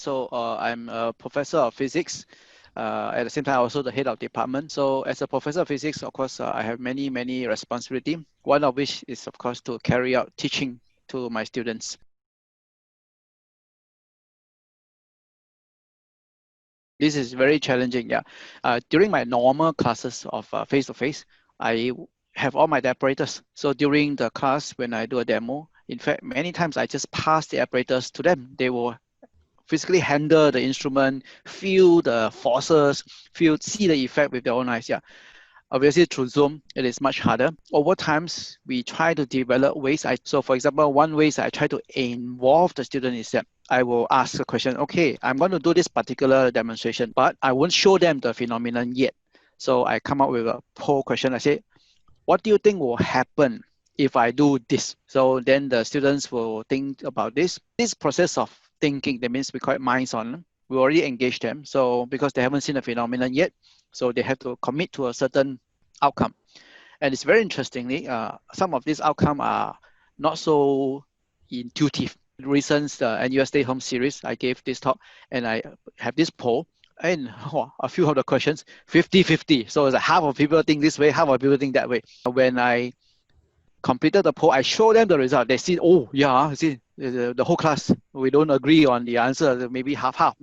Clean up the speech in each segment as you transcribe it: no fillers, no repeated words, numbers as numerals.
So I'm a professor of physics. At the same time, also the head of department. So as a professor of physics, of course, I have many responsibility. One of which is, of course, to carry out teaching to my students. This is very challenging, yeah. During my normal classes of face-to-face, I have all my apparatus. So during the class, when I do a demo, in fact, many times I just pass the apparatus to them. They will physically handle the instrument, feel the forces, see the effect with their own eyes. Yeah. Obviously, through Zoom, it is much harder. Over times, we try to develop ways. So for example, one way I try to involve the student is that I will ask a question, okay, I'm going to do this particular demonstration, but I won't show them the phenomenon yet. So I come up with a poll question. I say, what do you think will happen if I do this? So then the students will think about this. This process of thinking, that means we call it minds on. We already engaged them. So because they haven't seen the phenomenon yet, so they have to commit to a certain outcome. And it's very interestingly, some of these outcomes are not so intuitive. Recent NUS Stay Home series, I gave this talk and I have this poll, and a few of the questions 50-50. So it's like half of people think this way, half of people think that way. When I completed the poll, I show them the result. They see, oh yeah, see the whole class, we don't agree on the answer, maybe half.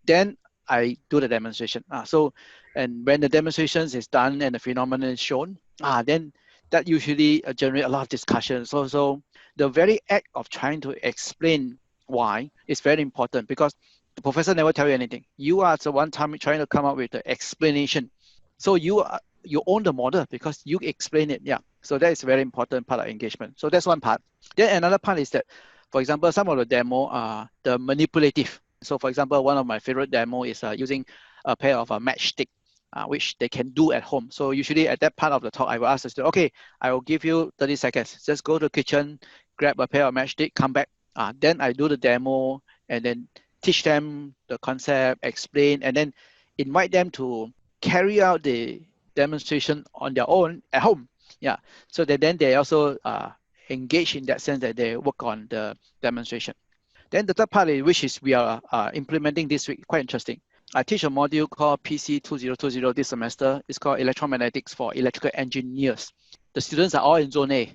Then I do the demonstration. And when the demonstrations is done and the phenomenon is shown, then that usually generate a lot of discussion. So the very act of trying to explain why is very important, because the professor never tell you anything. You are the one time trying to come up with the explanation. So you own the model because you explain it. Yeah. So that is a very important part of engagement. So that's one part. Then another part is that, for example, some of the demo are the manipulative. So for example, one of my favorite demo is using a pair of matchstick, which they can do at home. So usually at that part of the talk, I will ask the student, okay, I will give you 30 seconds. Just go to the kitchen, grab a pair of matchstick, come back. Then I do the demo and then teach them the concept, explain, and then invite them to carry out the demonstration on their own at home. Yeah. So that then they also engage in that sense that they work on the demonstration. Then the third part, which is we are implementing this week, quite interesting. I teach a module called PC 2020 this semester. It's called Electromagnetics for Electrical Engineers. The students are all in Zone A.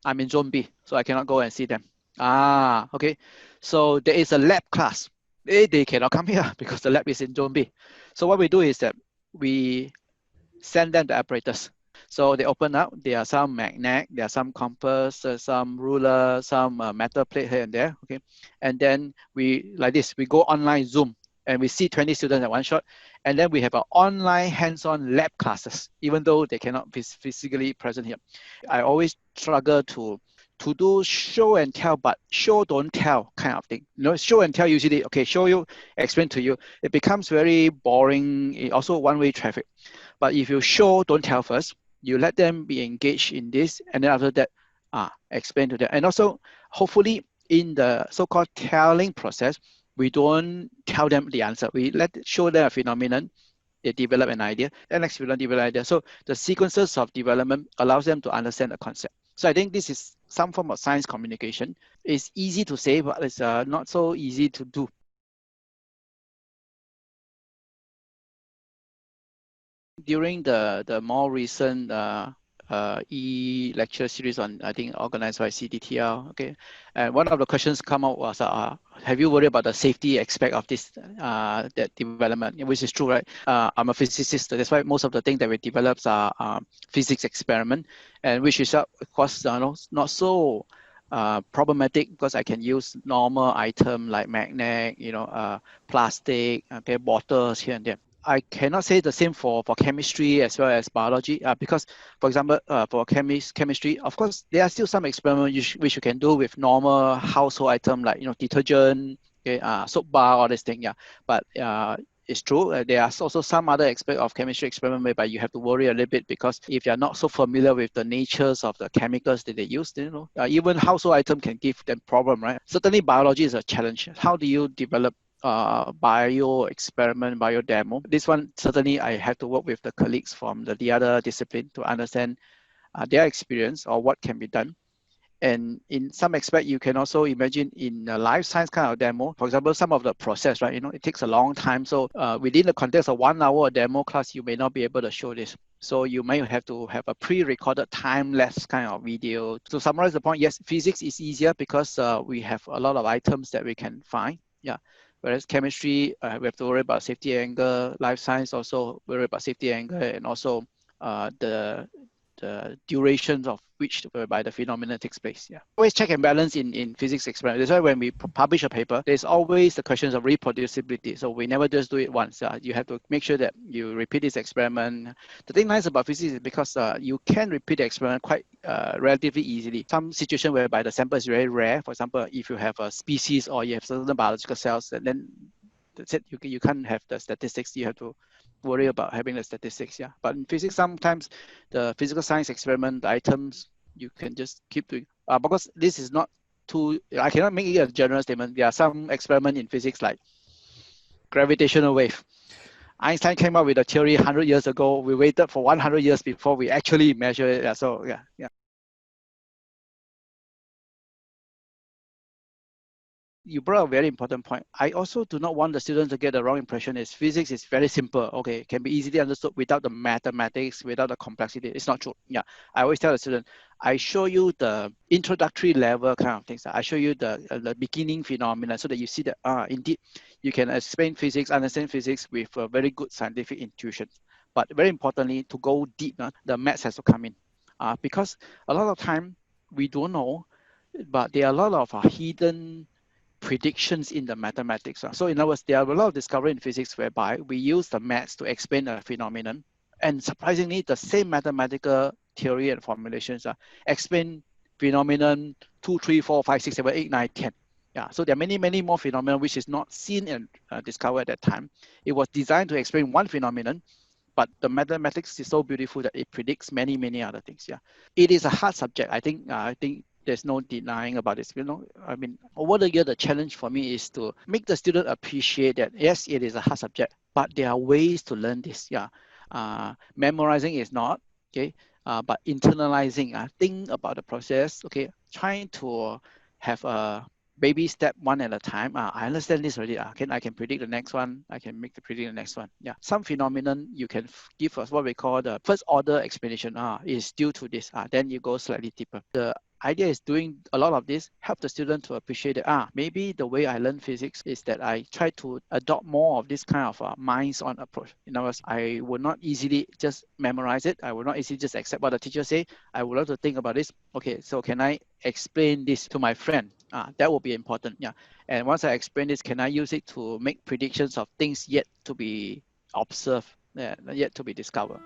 I'm in Zone B, so I cannot go and see them. Okay. So there is a lab class. They cannot come here because the lab is in Zone B. So what we do is that we send them the apparatus. So they open up, there are some magnet, there are some compass, some ruler, some metal plate here and there, okay? And then we, like this, we go online Zoom and we see 20 students at one shot. And then we have an online hands-on lab classes, even though they cannot be physically present here. I always struggle to do show and tell, but show don't tell kind of thing. You know, show and tell usually, okay, show you, explain to you. It becomes very boring, also one-way traffic. But if you show, don't tell first, you let them be engaged in this, and then after that, explain to them. And also, hopefully, in the so-called telling process, we don't tell them the answer. We show them a phenomenon, they develop an idea, and next we learn develop an idea. So the sequences of development allows them to understand the concept. So I think this is some form of science communication. It's easy to say, but it's not so easy to do. During the more recent e-lecture series on, I think, organized by CDTL, okay, and one of the questions come out was, have you worried about the safety aspect of this that development, which is true, right? I'm a physicist, that's why most of the things that we develop are physics experiment, and which is, of course, not so problematic, because I can use normal item like magnet, plastic, okay, bottles here and there. I cannot say the same for chemistry as well as biology, because, for example, for chemistry, of course, there are still some experiments which you can do with normal household item like detergent, okay, soap bar, all this thing, yeah. But it's true, there are also some other aspect of chemistry experiment whereby you have to worry a little bit, because if you're not so familiar with the natures of the chemicals that they use, even household item can give them problem, right? Certainly, biology is a challenge. How do you develop bio experiment, bio demo? This one, certainly I have to work with the colleagues from the other discipline to understand their experience or what can be done. And in some aspect, you can also imagine in a life science kind of demo, for example, some of the process, right? It takes a long time. So within the context of 1 hour demo class, you may not be able to show this. So you may have to have a pre-recorded time-lapse kind of video. To summarize the point, yes, physics is easier because we have a lot of items that we can find. Yeah. Whereas chemistry, we have to worry about safety angle. Life science also worry about safety angle, and also the durations of which whereby the phenomenon takes place. Yeah. Always check and balance in physics experiment. That's why when we publish a paper, there's always the questions of reproducibility. So we never just do it once. You have to make sure that you repeat this experiment. The thing nice about physics is because you can repeat the experiment quite relatively easily. Some situation whereby the sample is very rare. For example, if you have a species or you have certain biological cells, and then that's it. You can't have the statistics. You have to worry about having the statistics. Yeah. But in physics, sometimes the physical science experiment, the items, you can just keep doing. Because this is not too, I cannot make it a general statement. There are some experiment in physics like gravitational wave. Einstein came up with a theory 100 years ago. We waited for 100 years before we actually measure it. Yeah, so yeah. You brought a very important point. I also do not want the students to get the wrong impression is physics is very simple. Okay, can be easily understood without the mathematics, without the complexity. It's not true. Yeah, I always tell the student, I show you the introductory level kind of things. I show you the beginning phenomena so that you see that indeed you can explain physics, understand physics with a very good scientific intuition. But very importantly, to go deep, the maths has to come in, because a lot of time we don't know, but there are a lot of hidden predictions in the mathematics. So in other words, there are a lot of discovery in physics whereby we use the maths to explain a phenomenon. And surprisingly, the same mathematical theory and formulations explain phenomenon 2, 3, 4, 5, 6, 7, 8, 9, 10. Yeah, so there are many, many more phenomena which is not seen and discovered at that time. It was designed to explain one phenomenon, but the mathematics is so beautiful that it predicts many, many other things. Yeah, it is a hard subject. I think there's no denying about this. I mean, over the year, the challenge for me is to make the student appreciate that yes, it is a hard subject, but there are ways to learn this. Yeah, memorizing is not okay, but internalizing. Think about the process. Okay, trying to have a baby step one at a time. I understand this already. I can predict the next one. I can make the predict the next one. Yeah, some phenomenon you can give us what we call the first order explanation. Is due to this. Then you go slightly deeper. The idea is doing a lot of this, help the student to appreciate that, maybe the way I learn physics is that I try to adopt more of this kind of minds-on approach. In other words, I will not easily just memorize it. I will not easily just accept what the teacher say. I would love to think about this. Okay, so can I explain this to my friend? That will be important. Yeah. And once I explain this, can I use it to make predictions of things yet to be observed, yet to be discovered?